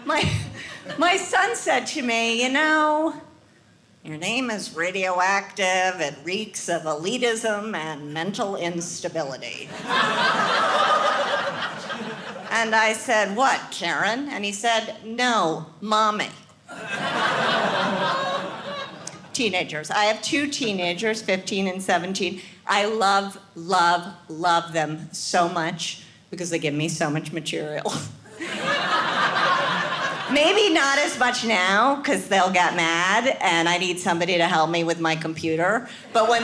my son said to me, you know, your name is radioactive. It reeks of elitism and mental instability. And I said, what, Karen? And he said, no, mommy. Teenagers. I have 2 teenagers, 15 and 17. I love, love, love them so much because they give me so much material. Maybe not as much now because they'll get mad and I need somebody to help me with my computer. But when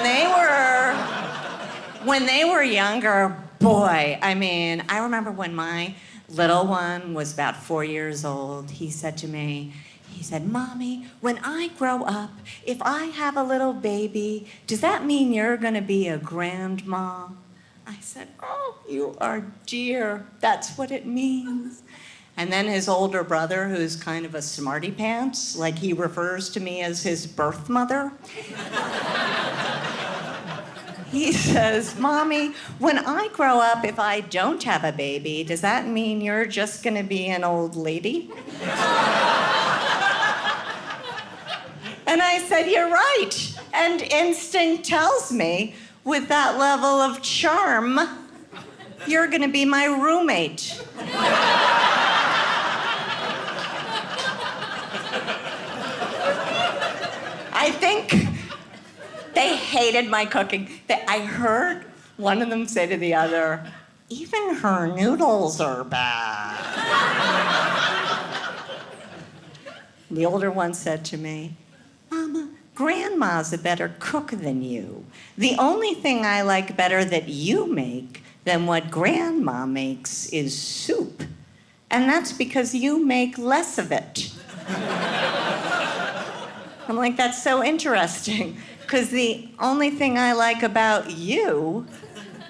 they were younger, boy, I mean, I remember when my little one was about 4 years old, he said to me, he said, Mommy, when I grow up, if I have a little baby, does that mean you're going to be a grandma? I said, oh, you are dear. That's what it means. And then his older brother, who's kind of a smarty pants, like he refers to me as his birth mother. He says, Mommy, when I grow up, if I don't have a baby, does that mean you're just going to be an old lady? And I said, you're right. And instinct tells me, with that level of charm, you're going to be my roommate. I think they hated my cooking. I heard one of them say to the other, even her noodles are bad. The older one said to me, Mama, Grandma's a better cook than you. The only thing I like better that you make than what Grandma makes is soup. And that's because you make less of it. I'm like, that's so interesting, because the only thing I like about you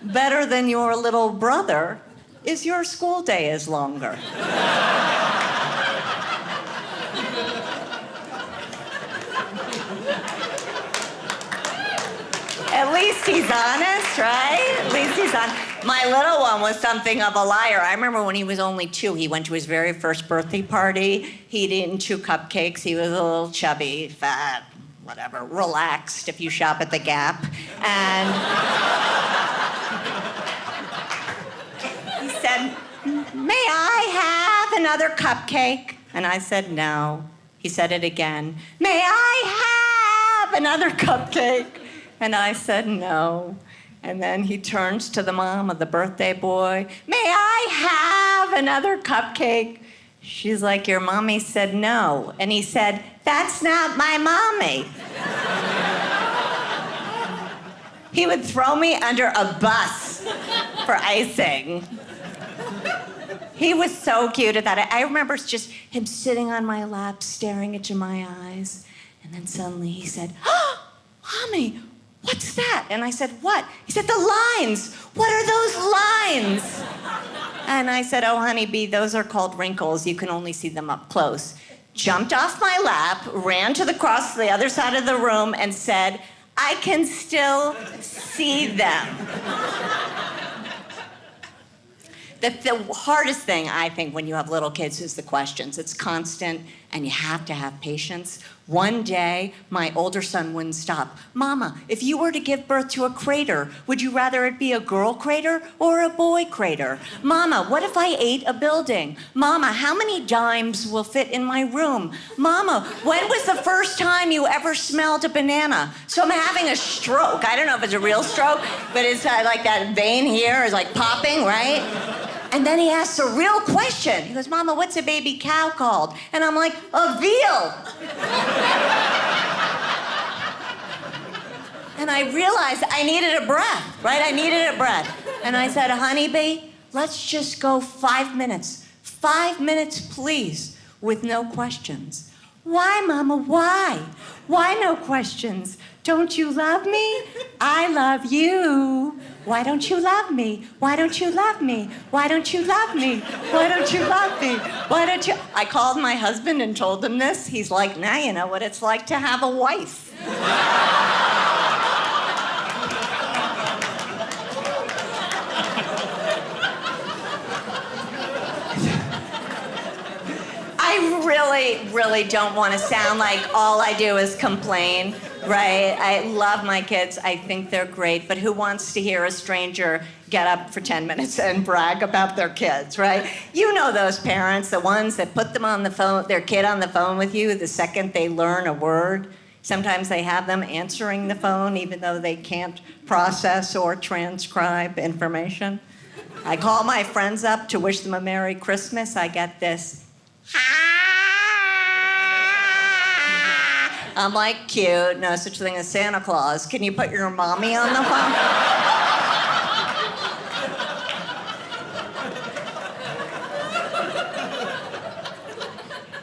better than your little brother is your school day is longer. At least he's honest, right? At least he's honest. My little one was something of a liar. I remember when he was only 2, he went to his very first birthday party. He'd eaten 2 cupcakes. He was a little chubby, fat, whatever, relaxed if you shop at the Gap. And he said, may I have another cupcake? And I said, no. He said it again. May I have another cupcake? And I said, no. And then he turns to the mom of the birthday boy. May I have another cupcake? She's like, your mommy said no. And he said, that's not my mommy. He would throw me under a bus for icing. He was so cute at that. I remember just him sitting on my lap, staring into my eyes. And then suddenly he said, oh, Mommy, what's that? And I said, what? He said, the lines. What are those lines? And I said, oh, honeybee, those are called wrinkles. You can only see them up close. Jumped off my lap, ran to the other side of the room, and said, I can still see them. The hardest thing, I think, when you have little kids is the questions. It's constant, and you have to have patience. One day, my older son wouldn't stop. Mama, if you were to give birth to a crater, would you rather it be a girl crater or a boy crater? Mama, what if I ate a building? Mama, how many dimes will fit in my room? Mama, when was the first time you ever smelled a banana? So I'm having a stroke. I don't know if it's a real stroke, but it's like that vein here is like popping, right? And then he asks a real question. He goes, Mama, what's a baby cow called? And I'm like, a veal. And I realized I needed a breath, right? I needed a breath. And I said, honeybee, let's just go 5 minutes. 5 minutes, please, with no questions. Why, Mama, why? Why no questions? Don't you love me? I love you. Why don't you love me? Why don't you love me? Why don't you love me? Why don't you love me? Why don't you? I called my husband and told him this. He's like, now you know what it's like to have a wife. I I really, really don't want to sound like all I do is complain, right? I love my kids. I think they're great. But who wants to hear a stranger get up for 10 minutes and brag about their kids, right? You know those parents, the ones that put them on the phone, their kid on the phone with you the second they learn a word. Sometimes they have them answering the phone even though they can't process or transcribe information. I call my friends up to wish them a Merry Christmas. I get this. I'm like, cute, no such thing as Santa Claus. Can you put your mommy on the phone?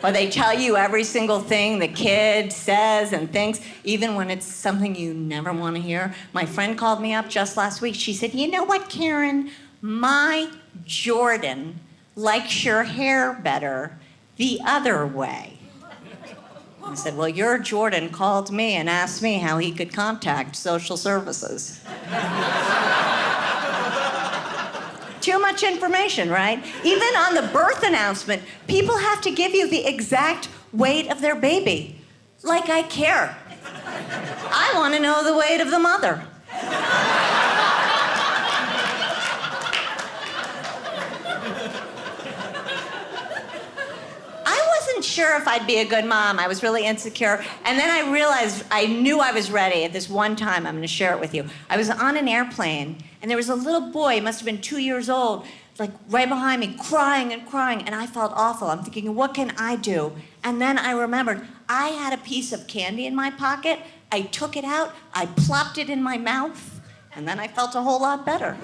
Or they tell you every single thing the kid says and thinks, even when it's something you never want to hear. My friend called me up just last week. She said, you know what, Karen? My Jordan likes your hair better the other way. I said, well, your Jordan called me and asked me how he could contact social services. Too much information, right? Even on the birth announcement, people have to give you the exact weight of their baby. Like I care. I want to know the weight of the mother. Sure if I'd be a good mom. I was really insecure. And then I realized I knew I was ready at this one time. I'm going to share it with you. I was on an airplane, and there was a little boy, he must have been 2 years old, like right behind me, crying and crying, and I felt awful. I'm thinking, what can I do? And then I remembered I had a piece of candy in my pocket. I took it out, I plopped it in my mouth, and then I felt a whole lot better.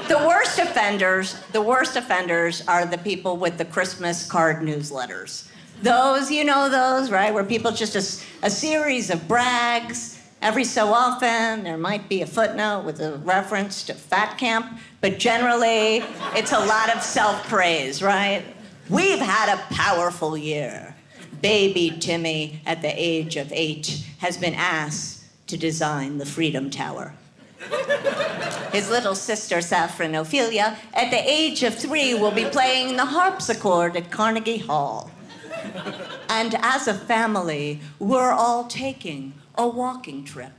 The worst offenders are the people with the Christmas card newsletters. Those, you know those, right? Where people just a series of brags. Every so often, there might be a footnote with a reference to fat camp, but generally, it's a lot of self-praise, right? We've had a powerful year. Baby Timmy, at the age of 8, has been asked to design the Freedom Tower. His little sister, Saffron Ophelia, at the age of 3, will be playing the harpsichord at Carnegie Hall. And as a family, we're all taking a walking trip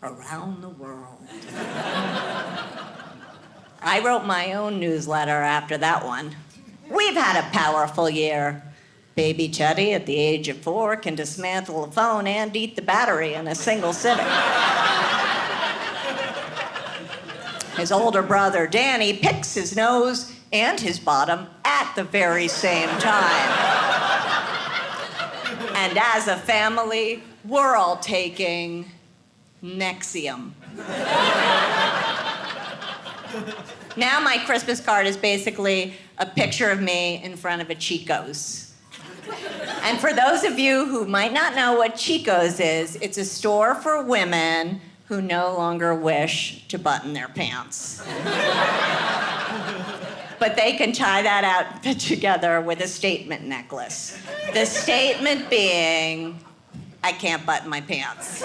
around the world. I wrote my own newsletter after that one. We've had a powerful year. Baby Teddy, at the age of 4, can dismantle a phone and eat the battery in a single sitting. His older brother, Danny, picks his nose and his bottom at the very same time. And as a family, we're all taking Nexium. Now my Christmas card is basically a picture of me in front of a Chico's. And for those of you who might not know what Chico's is, it's a store for women who no longer wish to button their pants. But they can tie that out together with a statement necklace. The statement being, I can't button my pants.